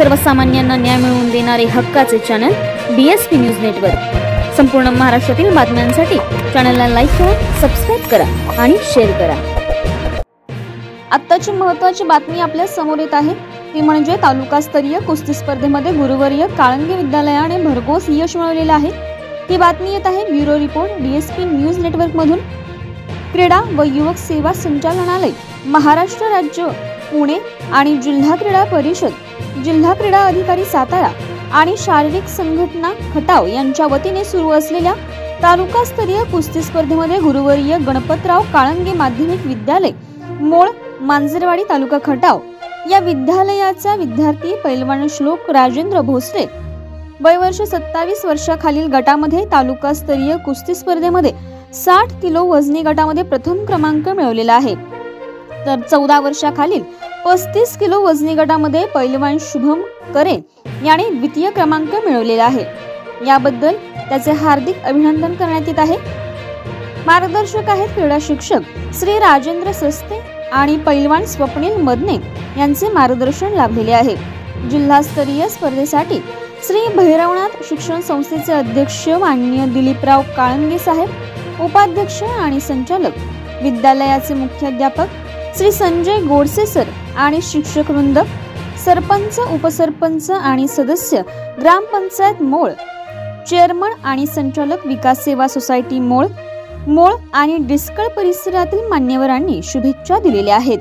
सर्वसामान्यांना न्याय मिळवून देणारे हक्काचे चॅनल BSP न्यूज नेटवर्क। संपूर्ण महाराष्ट्रातील बातम्यांसाठी चॅनलला लाईक करा, सबस्क्राइब करा आणि शेअर करा। आत्ताची महत्त्वाची बातमी आपल्या समोर येत आहे, ती म्हणजे तालुकास्तरीय कुस्ती स्पर्धेमध्ये गुरुवर्य काळंगे विद्यालयाने भरघोस यश मिळवलेले आहे। ही बातमी येत आहे bureau report BSP news network मधून। क्रीडा व युवक सेवा संचालनालय, महाराष्ट्र राज्य, पुणे आणि जिल्हा क्रीडा परिषद, जिल्हा क्रीडा अधिकारी सातारा आणि शारीरिक संघटना खटाव यांच्या वतीने सुरू असलेल्या तालुकास्तरीय कुस्ती स्पर्धेमध्ये गुरुवर्य गणपतराव काळंगे माध्यमिक विद्यालय, मोळ, मांजरवाडी, तालुका खटाव या विद्यालयाचा विद्यार्थी पैलवान श्लोक राजेंद्र भोसले वय वर्ष 27 वर्षाखालील गटामध्ये तालुकास्तरीय कुस्ती स्पर्धेमध्ये 60 किलो वजनी गटामध्ये प्रथम क्रमांक मिळवलेला आहे। तर 14 वर्षाखालील 35 किलो वजनी गटामध्ये पैलवान शुभम करे याने द्वितीय क्रमांक मिळवलेला आहे। याबद्दल त्याचे हार्दिक अभिनंदन करण्यात येत आहे। मार्गदर्शक आहेत क्रीडा शिक्षक श्री राजेंद्र सस्ते आणि पैलवान स्वप्नील मदने यांचे मार्गदर्शन लाभलेले आहे। जिल्हास्तरीय स्पर्धेसाठी श्री भैरवनाथ शिक्षण संस्थेचे अध्यक्ष माननीय दिलीपराव काळंगे साहेब, उपाध्यक्ष आणि संचालक, विद्यालयाचे मुख्याध्यापक श्री संजय गोडसे सर आणि शिक्षक वृंद, सरपंच, उपसरपंच आणि सदस्य, ग्रामपंचायत मोळ, चेअरमन आणि संचालक, विकास सेवा सोसायटी मोळ आणि डिस्कळ परिसरातील मान्यवरांनी शुभेच्छा दिलेल्या आहेत।